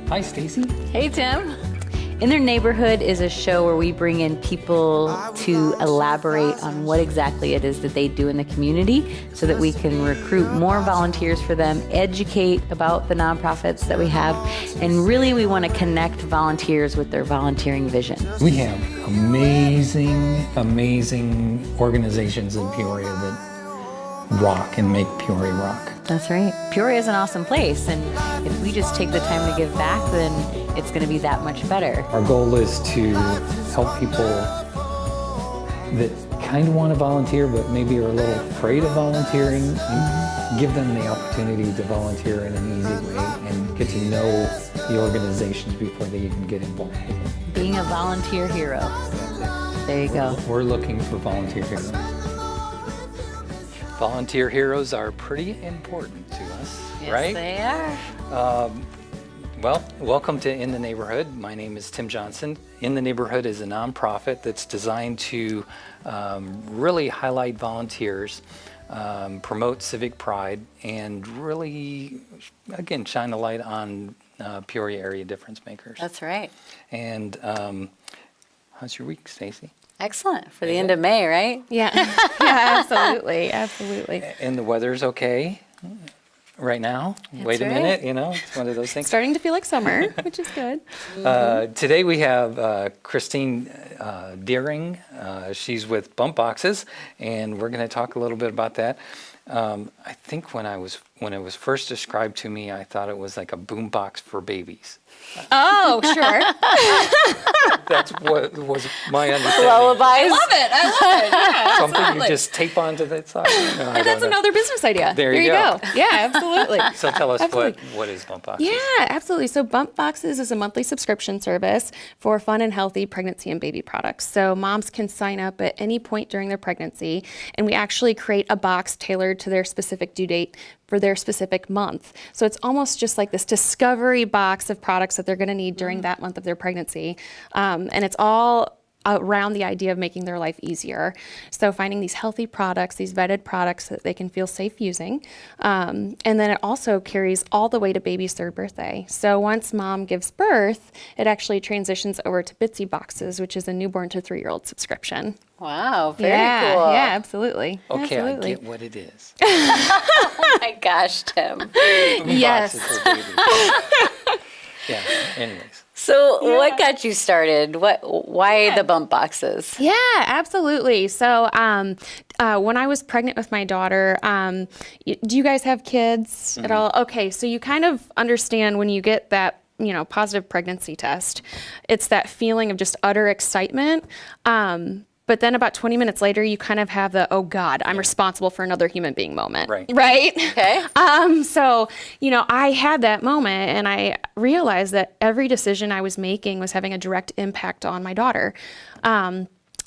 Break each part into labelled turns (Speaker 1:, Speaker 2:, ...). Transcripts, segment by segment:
Speaker 1: Hi, Stacy.
Speaker 2: Hey, Tim. In Their Neighborhood is a show where we bring in people to elaborate on what exactly it is that they do in the community so that we can recruit more volunteers for them, educate about the nonprofits that we have, and really we want to connect volunteers with their volunteering vision.
Speaker 1: We have amazing organizations in Peoria that rock and make Peoria rock.
Speaker 2: That's right. Peoria is an awesome place, and if we just take the time to give back, then it's going to be that much better.
Speaker 1: Our goal is to help people that kind of want to volunteer but maybe are a little afraid of volunteering, and give them the opportunity to volunteer in an easy way and get to know the organizations before they even get involved.
Speaker 2: Being a volunteer hero. There you go.
Speaker 1: We're looking for volunteer heroes. Volunteer heroes are pretty important to us, right?
Speaker 2: Yes, they are.
Speaker 1: Well, welcome to In the Neighborhood. My name is Tim Johnson. In the Neighborhood is a nonprofit that's designed to really highlight volunteers, promote civic pride, and really, again, shine a light on Peoria area difference makers.
Speaker 2: That's right.
Speaker 1: And how's your week, Stacy?
Speaker 2: Excellent. For the end of May, right?
Speaker 3: Yeah, yeah, absolutely.
Speaker 1: And the weather's okay right now. Wait a minute, it's one of those things.
Speaker 3: Starting to feel like summer, which is good.
Speaker 1: Today we have Christine Deehring. She's with Bump Boxes, and we're going to talk a little bit about that. I think when it was first described to me, I thought it was like a boom box for babies.
Speaker 3: Oh, sure.
Speaker 1: That's what was my understanding.
Speaker 2: Lullabies.
Speaker 3: I love it. Yeah,
Speaker 1: Something
Speaker 3: absolutely.
Speaker 1: you just tape onto the side. No, I
Speaker 3: And that's
Speaker 1: don't know.
Speaker 3: another business idea.
Speaker 1: There you go.
Speaker 3: Yeah, absolutely.
Speaker 1: So tell us
Speaker 3: Absolutely.
Speaker 1: what is Bump Boxes?
Speaker 3: Yeah, absolutely. So Bump Boxes is a monthly subscription service for fun and healthy pregnancy and baby products. So moms can sign up at any point during their pregnancy, and we actually create a box tailored to their specific due date for their specific month. So it's almost just like this discovery box of products that they're going to need during that month of their pregnancy. And it's all around the idea of making their life easier. So finding these healthy products, these vetted products that they can feel safe using. And then it also carries all the way to baby's third birthday. So once mom gives birth, it actually transitions over to Bitsy Boxes, which is a newborn to 3-year-old subscription.
Speaker 2: Wow, very
Speaker 3: Yeah,
Speaker 2: cool.
Speaker 3: yeah, absolutely.
Speaker 1: Okay,
Speaker 3: absolutely.
Speaker 1: I get what it is.
Speaker 2: Oh my gosh, Tim.
Speaker 3: Yes.
Speaker 1: Boxes for babies. Yeah, anyways.
Speaker 2: So what got you started? Why the bump boxes?
Speaker 3: Yeah, absolutely. So when I was pregnant with my daughter, do you guys have kids at all? Okay, so you kind of understand when you get that positive pregnancy test, it's that feeling of just utter excitement. But then about 20 minutes later, you kind of have the, oh God, I'm responsible for another human being moment.
Speaker 1: Right.
Speaker 2: Okay.
Speaker 3: So, I had that moment and I realized that every decision I was making was having a direct impact on my daughter.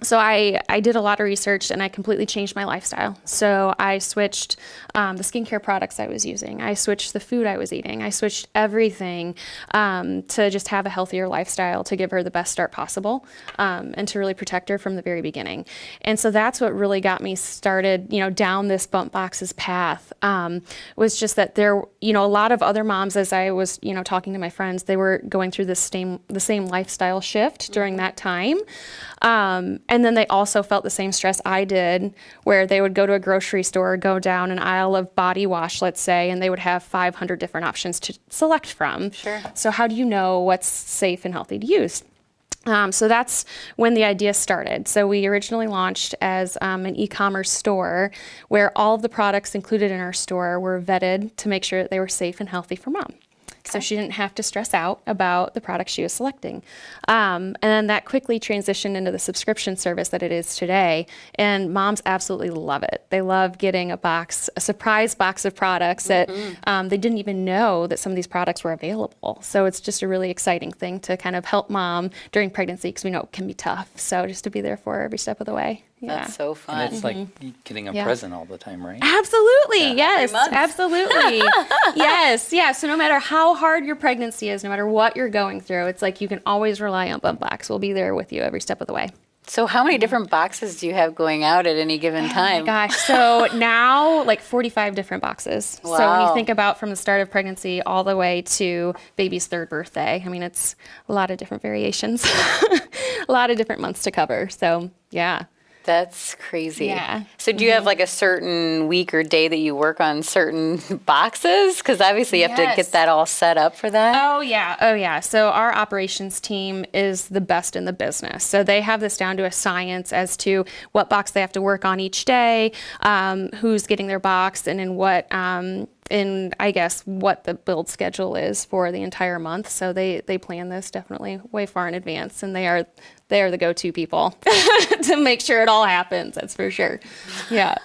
Speaker 3: So I did a lot of research and I completely changed my lifestyle. So I switched the skincare products I was using. I switched the food I was eating. I switched everything to just have a healthier lifestyle, to give her the best start possible, and to really protect her from the very beginning. And so that's what really got me started, down this Bump Boxes path, was just that there, a lot of other moms, as I was, talking to my friends, they were going through the same lifestyle shift during that time. And then they also felt the same stress I did, where they would go to a grocery store, go down an aisle of body wash, let's say, and they would have 500 different options to select from.
Speaker 2: Sure.
Speaker 3: So how do you know what's safe and healthy to use? So that's when the idea started. So we originally launched as an e-commerce store where all of the products included in our store were vetted to make sure that they were safe and healthy for mom. So she didn't have to stress out about the products she was selecting. And then that quickly transitioned into the subscription service that it is today. And moms absolutely love it. They love getting a surprise box of products that they didn't even know that some of these products were available. So it's just a really exciting thing to kind of help mom during pregnancy, because we know it can be tough. So just to be there for her every step of the way. Yeah.
Speaker 2: That's so fun.
Speaker 1: And it's like getting a present all the time, right?
Speaker 3: Absolutely, yes,
Speaker 2: Every month.
Speaker 3: absolutely. Yes, yeah. So no matter how hard your pregnancy is, no matter what you're going through, it's like you can always rely on Bump Box. We'll be there with you every step of the way.
Speaker 2: So how many different boxes do you have going out at any given time?
Speaker 3: Gosh, so now like 45 different boxes. So when
Speaker 2: Wow.
Speaker 3: you think about from the start of pregnancy all the way to baby's third birthday, I mean, it's a lot of different variations, a lot of different months to cover. So yeah.
Speaker 2: That's crazy.
Speaker 3: Yeah.
Speaker 2: So do you have like a certain week or day that you work on certain boxes? Because obviously you have to
Speaker 3: Yes.
Speaker 2: get that all set up for that.
Speaker 3: Oh yeah. So our operations team is the best in the business. So they have this down to a science as to what box they have to work on each day, who's getting their box, and in what I guess what the build schedule is for the entire month. So they plan this definitely way far in advance, and they are the go-to people to make sure it all happens. That's for sure. Yeah.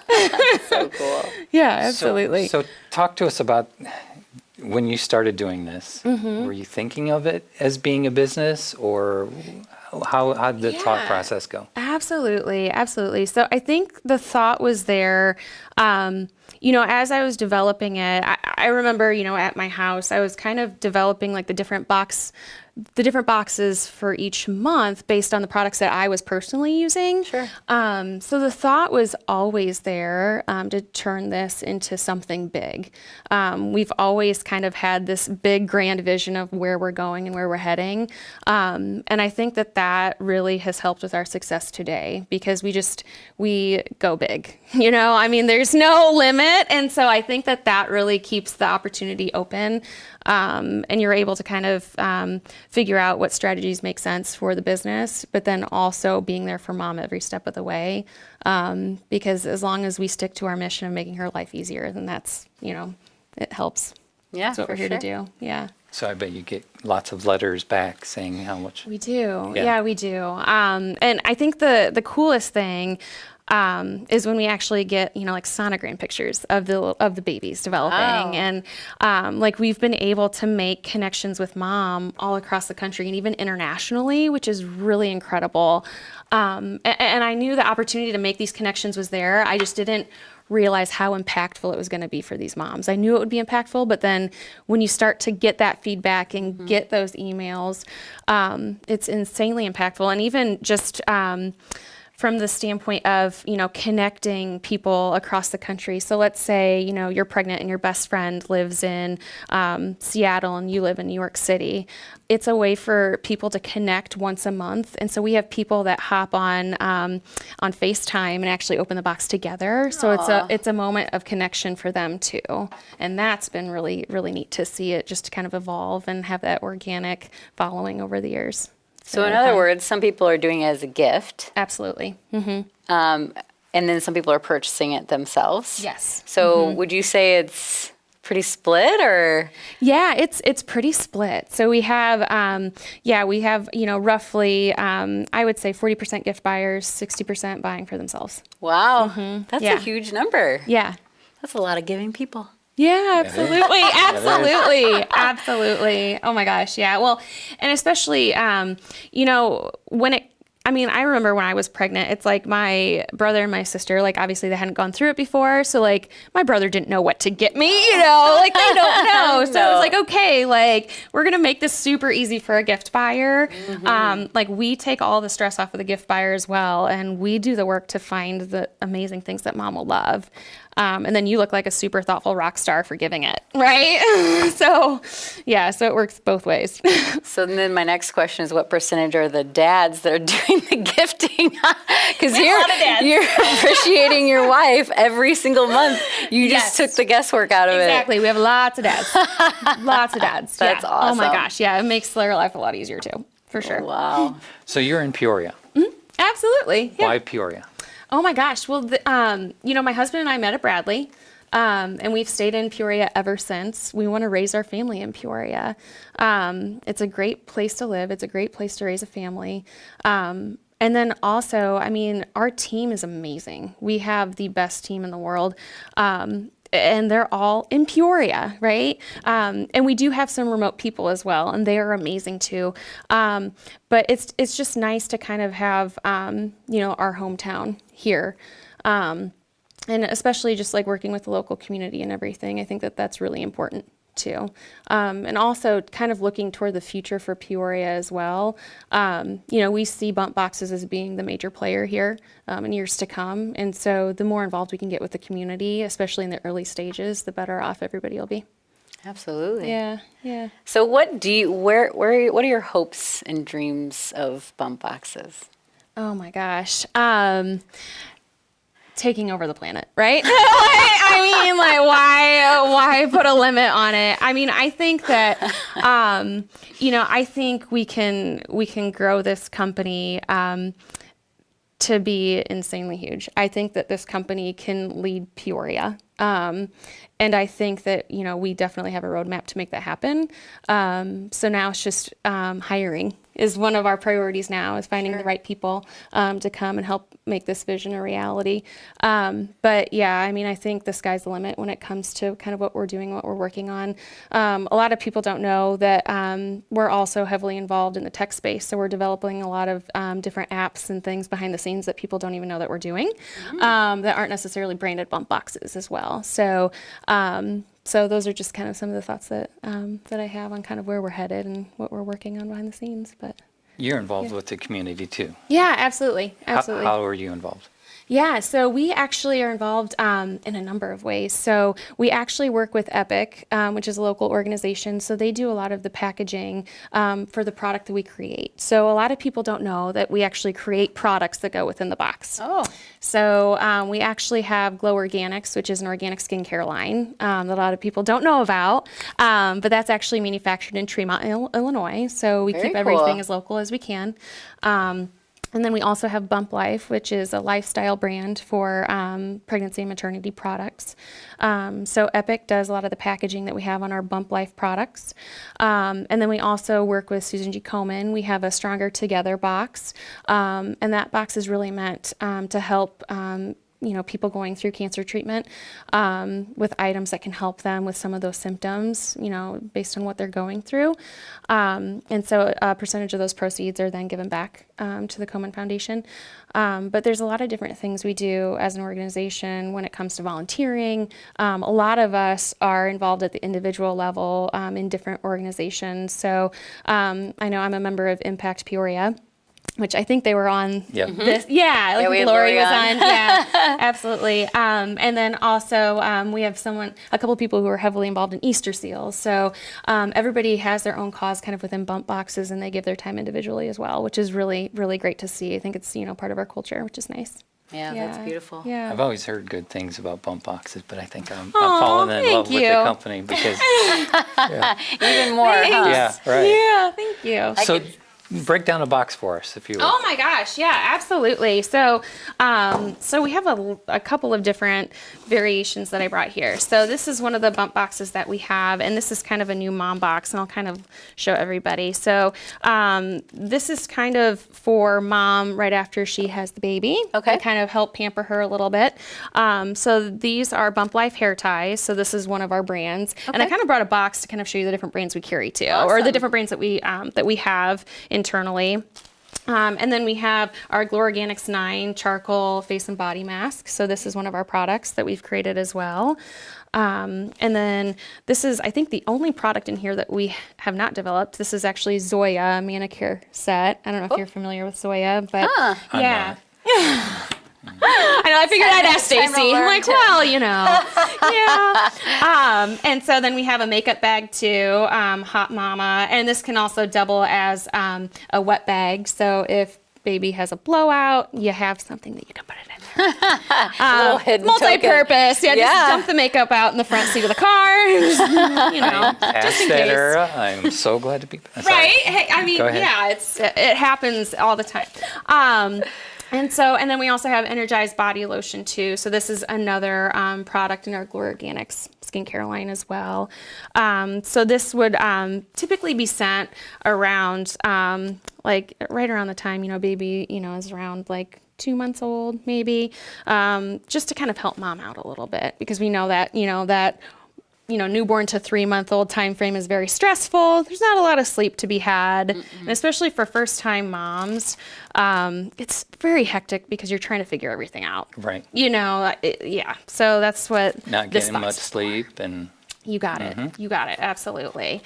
Speaker 2: So cool.
Speaker 3: Yeah, absolutely.
Speaker 1: So talk to us about when you started doing this. Were you thinking of it as being a business, or how did the thought process go?
Speaker 3: Absolutely. So I think the thought was there, as I was developing it. I remember, at my house, I was kind of developing like the different boxes for each month based on the products that I was personally using.
Speaker 2: Sure.
Speaker 3: So the thought was always there to turn this into something big. We've always kind of had this big grand vision of where we're going and where we're heading. And I think that really has helped with our success today, because we go big, I mean, there's no limit. And so I think that really keeps the opportunity open. And you're able to kind of figure out what strategies make sense for the business, but then also being there for mom every step of the way. Because as long as we stick to our mission of making her life easier, then that's, it helps.
Speaker 2: Yeah,
Speaker 3: That's what
Speaker 2: for
Speaker 3: we're here to
Speaker 2: sure.
Speaker 3: do. Yeah.
Speaker 1: So I bet you get lots of letters back saying how much.
Speaker 3: We do.
Speaker 1: Yeah.
Speaker 3: Yeah, we do. And I think the coolest thing is when we actually get, like sonogram pictures of the babies developing.
Speaker 2: Wow.
Speaker 3: And like we've been able to make connections with mom all across the country and even internationally, which is really incredible. And I knew the opportunity to make these connections was there. I just didn't realize how impactful it was going to be for these moms. I knew it would be impactful, but then when you start to get that feedback and get those emails, it's insanely impactful. And even just from the standpoint of, connecting people across the country. So let's say, you're pregnant and your best friend lives in Seattle and you live in New York City. It's a way for people to connect once a month. And so we have people that hop on FaceTime and actually open the box together. So it's a moment of connection for them too. And that's been really, really neat to see it just kind of evolve and have that organic following over the years.
Speaker 2: So in other words, some people are doing it as a gift.
Speaker 3: Absolutely.
Speaker 2: And then some people are purchasing it themselves.
Speaker 3: Yes.
Speaker 2: So would you say it's pretty split, or?
Speaker 3: Yeah, it's pretty split. So we have, roughly, I would say 40% gift buyers, 60% buying for themselves.
Speaker 2: Wow. That's
Speaker 3: Yeah.
Speaker 2: a huge number.
Speaker 3: Yeah.
Speaker 2: That's a lot of giving people.
Speaker 3: Yeah, absolutely. Absolutely. Oh my gosh. Yeah. Well, and especially, I remember when I was pregnant, it's like my brother and my sister, like obviously they hadn't gone through it before. So like my brother didn't know what to get me, like they don't know. So it was like, okay, like we're going to make this super easy for a gift buyer. Like we take all the stress off of the gift buyer as well. And we do the work to find the amazing things that mom will love. And then you look like a super thoughtful rock star for giving it, right? So it works both ways.
Speaker 2: So then my next question is, what percentage are the dads that are doing the gifting? Because you're appreciating your wife every single month. You just took the guesswork out of it.
Speaker 3: Exactly. We have lots of dads. Lots of dads.
Speaker 2: That's
Speaker 3: yeah.
Speaker 2: awesome.
Speaker 3: Oh my gosh. Yeah. It makes their life a lot easier too, for sure.
Speaker 2: Wow.
Speaker 1: So you're in Peoria.
Speaker 3: Absolutely. Yeah.
Speaker 1: Why Peoria?
Speaker 3: Oh my gosh. Well, my husband and I met at Bradley, and we've stayed in Peoria ever since. We want to raise our family in Peoria. It's a great place to live. It's a great place to raise a family. And then also, our team is amazing. We have the best team in the world. And they're all in Peoria, right? And we do have some remote people as well, and they are amazing too. But it's just nice to kind of have, our hometown here. And especially just like working with the local community and everything. I think that's really important too. And also kind of looking toward the future for Peoria as well. We see bump boxes as being the major player here in years to come. And so the more involved we can get with the community, especially in the early stages, the better off everybody will be.
Speaker 2: Absolutely.
Speaker 3: Yeah.
Speaker 2: So what are your hopes and dreams of bump boxes?
Speaker 3: Oh my gosh. Taking over the planet, right? Why put a limit on it? I mean, I think that, I think we can grow this company to be insanely huge. I think that this company can lead Peoria. And I think that, we definitely have a roadmap to make that happen. So now it's just hiring is one of our priorities now, is finding the right people to come and help make this vision a reality. But yeah, I mean, I think the sky's the limit when it comes to kind of what we're doing, what we're working on. A lot of people don't know that we're also heavily involved in the tech space. So we're developing a lot of different apps and things behind the scenes that people don't even know that we're doing that aren't necessarily branded bump boxes as well. So those are just kind of some of the thoughts that I have on kind of where we're headed and what we're working on behind the scenes. But
Speaker 1: You're involved with the community too.
Speaker 3: yeah, absolutely.
Speaker 1: How are you involved?
Speaker 3: Yeah, so we actually are involved in a number of ways. So we actually work with Epic, which is a local organization. So they do a lot of the packaging for the product that we create. So a lot of people don't know that we actually create products that go within the box.
Speaker 2: Oh.
Speaker 3: So we actually have Glow Organics, which is an organic skincare line that a lot of people don't know about. But that's actually manufactured in Tremont, Illinois. So we keep everything as local as we can. And then we also have Bump Life, which is a lifestyle brand for pregnancy and maternity products. So Epic does a lot of the packaging that we have on our Bump Life products. And then we also work with Susan G. Komen. We have a Stronger Together box. And that box is really meant to help people going through cancer treatment with items that can help them with some of those symptoms, based on what they're going through. And so a percentage of those proceeds are then given back to the Komen Foundation. But there's a lot of different things we do as an organization when it comes to volunteering. A lot of us are involved at the individual level in different organizations. So I know I'm a member of Impact Peoria, which I think they were on this. Yeah, like Lori was on. Yeah, absolutely. And then also we have a couple of people who are heavily involved in Easter Seals. So everybody has their own cause kind of within bump boxes, and they give their time individually as well, which is really, really great to see. I think it's, part of our culture, which is nice.
Speaker 2: Yeah, that's beautiful.
Speaker 3: Yeah.
Speaker 1: I've always heard good things about bump boxes, but I think I'm falling in love with the company because
Speaker 2: even more. Huh?
Speaker 1: Yeah, right.
Speaker 3: Yeah, thank you.
Speaker 1: So break down a box for us, if you will.
Speaker 3: Oh my gosh, yeah, absolutely. So, we have a couple of different variations that I brought here. So this is one of the bump boxes that we have, and this is kind of a new mom box, and I'll kind of show everybody. So this is kind of for mom right after she has the baby.
Speaker 2: Okay.
Speaker 3: To kind of help pamper her a little bit. So these are Bump Life hair ties. So this is one of our brands, and I kind of brought a box to kind of show you the different brands we carry too, or the different brands that we have internally. And then we have our Glow Organics 9 charcoal face and body mask. So this is one of our products that we've created as well. And then this is, I think, the only product in here that we have not developed. This is actually Zoya manicure set. I don't know if you're familiar with Zoya, but yeah. I know, I figured I'd ask Stacy. I'm like, yeah. And so then we have a makeup bag too, Hot Mama, and this can also double as a wet bag. So if baby has a blowout, you have something that you can put it in there.
Speaker 2: A little hidden
Speaker 3: multi-purpose. Yeah, just dump the makeup out in the front seat of the car. Just in case.
Speaker 1: Era, I'm so glad to be sorry.
Speaker 3: Right? Hey, I mean, yeah, it happens all the time. And then we also have Energized Body Lotion too. So this is another product in our Glow Organics skincare line as well. So this would typically be sent around like right around the time, baby, is around like 2 months old maybe, just to kind of help mom out a little bit, because we know that, newborn to 3-month-old time frame is very stressful. There's not a lot of sleep to be had. And especially for first-time moms, it's very hectic because you're trying to figure everything out.
Speaker 1: Right.
Speaker 3: Yeah. So that's what
Speaker 1: Not
Speaker 3: this
Speaker 1: getting
Speaker 3: box
Speaker 1: much
Speaker 3: is for.
Speaker 1: sleep and
Speaker 3: You got it. You got it. Absolutely.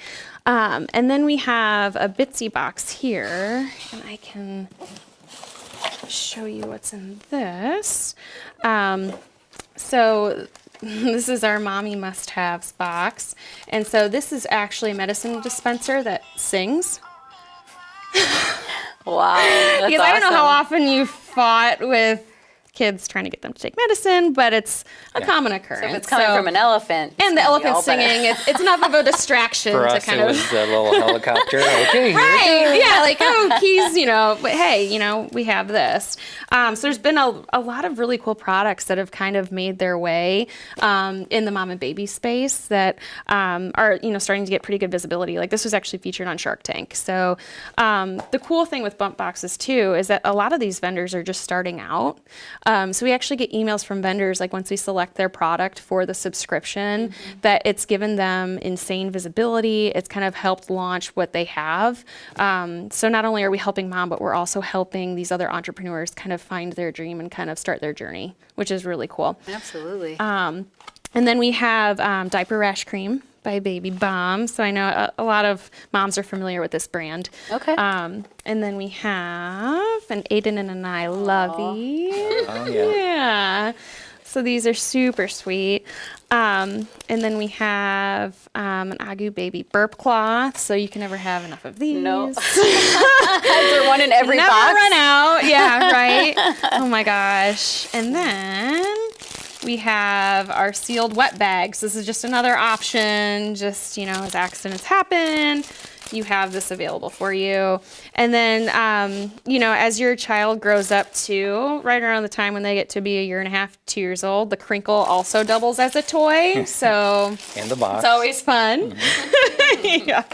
Speaker 3: And then we have a Bitsy box here, and I can show you what's in this. So this is our mommy must-haves box. And so this is actually a medicine dispenser that sings.
Speaker 2: Wow. That's
Speaker 3: Because I don't know how
Speaker 2: awesome.
Speaker 3: often you fought with kids trying to get them to take medicine, but it's a common occurrence.
Speaker 2: So if it's coming from an elephant. it's
Speaker 3: and the
Speaker 2: gonna be
Speaker 3: elephant
Speaker 2: all better.
Speaker 3: singing, it's enough of a distraction
Speaker 1: For
Speaker 3: to
Speaker 1: us,
Speaker 3: kind
Speaker 1: it
Speaker 3: of.
Speaker 1: was a little helicopter. Okay, here.
Speaker 3: Right. Yeah. Like, oh, keys, but hey, we have this. So there's been a lot of really cool products that have kind of made their way in the mom and baby space that are, starting to get pretty good visibility. Like this was actually featured on Shark Tank. So the cool thing with bump boxes too is that a lot of these vendors are just starting out. So we actually get emails from vendors, like once we select their product for the subscription, that it's given them insane visibility. It's kind of helped launch what they have. So not only are we helping mom, but we're also helping these other entrepreneurs kind of find their dream and kind of start their journey, which is really cool.
Speaker 2: Absolutely.
Speaker 3: And then we have diaper rash cream by Baby Bomb. So I know a lot of moms are familiar with this brand.
Speaker 2: Okay.
Speaker 3: And then we have an Aiden and I lovey.
Speaker 1: Oh, yeah.
Speaker 3: Yeah. So these are super sweet. And then we have an Agu Baby burp cloth. So you can never have enough of these.
Speaker 2: No. Is there one in every
Speaker 3: Never
Speaker 2: box?
Speaker 3: run out. Yeah, right. Oh my gosh. And then we have our sealed wet bags. This is just another option. Just, as accidents happen, you have this available for you. And then, as your child grows up too, right around the time when they get to be 1.5 years, 2 years old, the crinkle also doubles as a toy. So
Speaker 1: And the box.
Speaker 3: it's always fun. Yeah.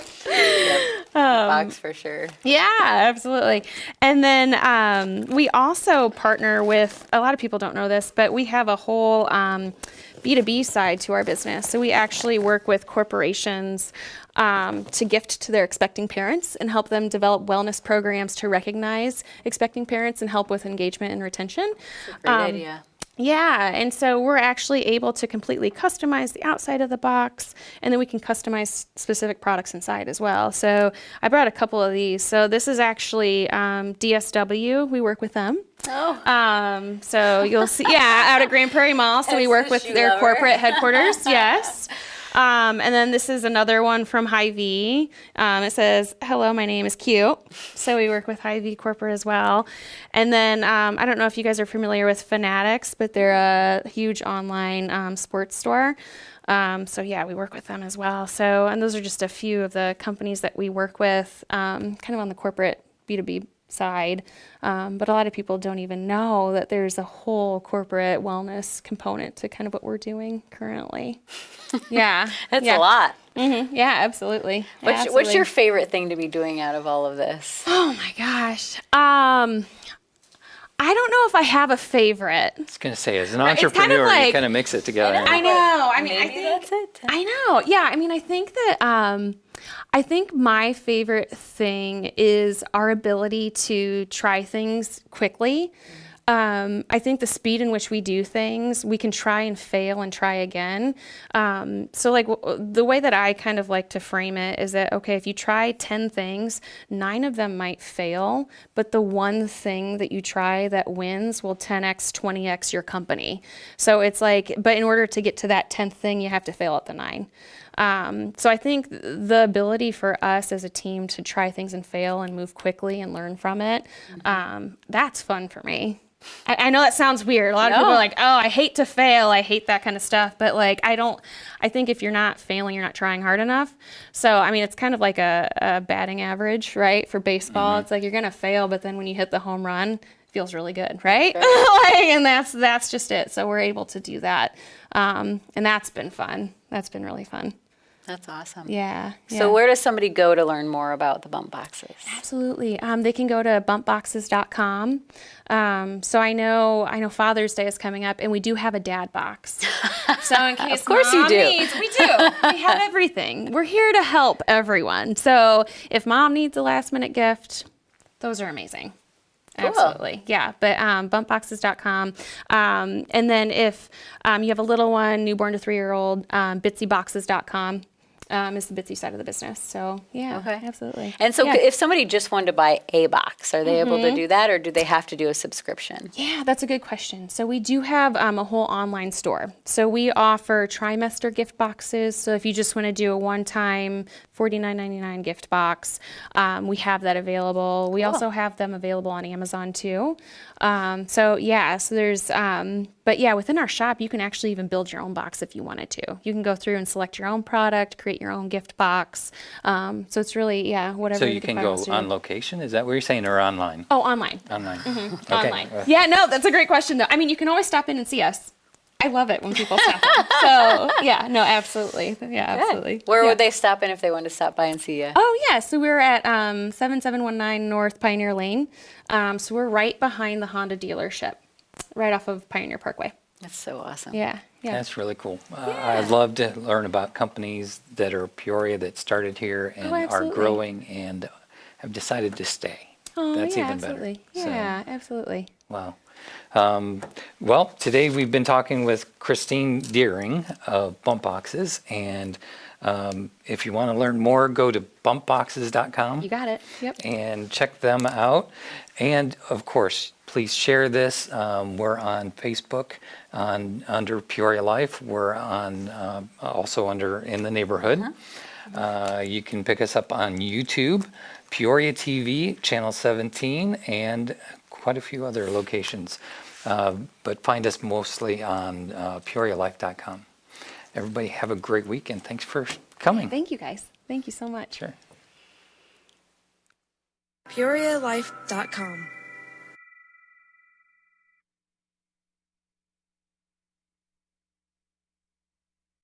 Speaker 2: Box for sure.
Speaker 3: Yeah, absolutely. And then we also partner with, a lot of people don't know this, but we have a whole B2B side to our business. So we actually work with corporations to gift to their expecting parents and help them develop wellness programs to recognize expecting parents and help with engagement and retention.
Speaker 2: Great idea.
Speaker 3: Yeah, and so we're actually able to completely customize the outside of the box, and then we can customize specific products inside as well. So I brought a couple of these. So this is actually DSW. We work with them.
Speaker 2: Oh.
Speaker 3: So you'll see, out at Grand Prairie Mall. So we work with
Speaker 2: Shoe
Speaker 3: their
Speaker 2: lover.
Speaker 3: corporate headquarters. Yes. And then this is another one from Hy-Vee. It says, "Hello, my name is Cute." So we work with Hy-Vee corporate as well. And then I don't know if you guys are familiar with Fanatics, but they're a huge online sports store. So yeah, we work with them as well. So, and those are just a few of the companies that we work with, kind of on the corporate B2B side. But a lot of people don't even know that there's a whole corporate wellness component to kind of what we're doing currently. Yeah.
Speaker 2: That's
Speaker 3: yeah.
Speaker 2: a lot.
Speaker 3: Yeah, absolutely.
Speaker 2: What's
Speaker 3: Absolutely.
Speaker 2: your favorite thing to be doing out of all of this?
Speaker 3: Oh my gosh. I don't know if I have a favorite.
Speaker 1: I was going to say, as an
Speaker 3: Right, it's kind of
Speaker 1: entrepreneur, you
Speaker 3: like-
Speaker 1: kind of mix it together.
Speaker 3: I know. I mean, I
Speaker 2: Maybe
Speaker 3: think
Speaker 2: that's it.
Speaker 3: I know. Yeah. I mean, I think that I think my favorite thing is our ability to try things quickly. I think the speed in which we do things, we can try and fail and try again. So like the way that I kind of like to frame it is that, okay, if you try 10 things, 9 of them might fail, but the one thing that you try that wins will 10x, 20x your company. So it's like, but in order to get to that 10th thing, you have to fail at the 9. So I think the ability for us as a team to try things and fail and move quickly and learn from it, that's fun for me. I know that sounds weird. A lot of people are like, oh, I hate to fail. I hate that kind of stuff. But like, I think if you're not failing, you're not trying hard enough. So, I mean, it's kind of like a batting average, right? For baseball, it's like you're going to fail, but then when you hit the home run, it feels really good, right? And that's just it. So we're able to do that. And that's been fun. That's been really fun.
Speaker 2: That's awesome.
Speaker 3: Yeah.
Speaker 2: So where does somebody go to learn more about the bump boxes?
Speaker 3: Absolutely. They can go to bumpboxes.com. So I know Father's Day is coming up, and we do have a dad box. So in case
Speaker 2: Of course you
Speaker 3: mom
Speaker 2: do.
Speaker 3: needs, we do. We have everything. We're here to help everyone. So if mom needs a last minute gift, those are amazing. Absolutely. Yeah. But bumpboxes.com. And then if you have a little one, newborn to 3-year-old, bitsyboxes.com. Is the Bitsy side of the business. So yeah,
Speaker 2: Okay.
Speaker 3: absolutely.
Speaker 2: And so
Speaker 3: Yeah.
Speaker 2: if somebody just wanted to buy a box, are they able to do that, or do they have to do a subscription?
Speaker 3: Yeah, that's a good question. So we do have a whole online store. So we offer trimester gift boxes. So if you just want to do a one-time $49.99 gift box, we have that available. We also have them available on Amazon too. So there's, but yeah, within our shop, you can actually even build your own box if you wanted to. You can go through and select your own product, create your own gift box. So it's really, whatever.
Speaker 1: So
Speaker 3: the
Speaker 1: you
Speaker 3: gift
Speaker 1: can
Speaker 3: buyer
Speaker 1: go
Speaker 3: wants to do.
Speaker 1: on location? Is that what you're saying, or online?
Speaker 3: Oh, online.
Speaker 1: Online. Okay.
Speaker 3: Online. Yeah, no, that's a great question though. I mean, you can always stop in and see us. I love it when people stop in. So yeah, no, absolutely. Yeah, absolutely.
Speaker 2: Where
Speaker 3: Yeah.
Speaker 2: would they stop in if they wanted to stop by and see you?
Speaker 3: Oh yeah, so we're at 7719 North Pioneer Lane. So we're right behind the Honda dealership, right off of Pioneer Parkway.
Speaker 2: That's so awesome.
Speaker 3: Yeah.
Speaker 1: That's really cool. I'd love to learn about companies that are Peoria that started here and are
Speaker 3: absolutely.
Speaker 1: growing and have decided to stay.
Speaker 3: Oh,
Speaker 1: That's
Speaker 3: yeah,
Speaker 1: even
Speaker 3: absolutely.
Speaker 1: better. So,
Speaker 3: Yeah, absolutely.
Speaker 1: wow. Well, today we've been talking with Christine Deehring of Bump Boxes, and if you want to learn more, go to bumpboxes.com.
Speaker 3: You got it. Yep.
Speaker 1: And check them out. And of course, please share this. We're on Facebook under Peoria Life. We're on also under In the Neighborhood. You can pick us up on YouTube, Peoria TV, Channel 17, and quite a few other locations. But find us mostly on PeoriaLife.com. Everybody have a great week, and thanks for coming.
Speaker 3: Thank you guys. Thank you so much.
Speaker 1: Sure.
Speaker 4: PeoriaLife.com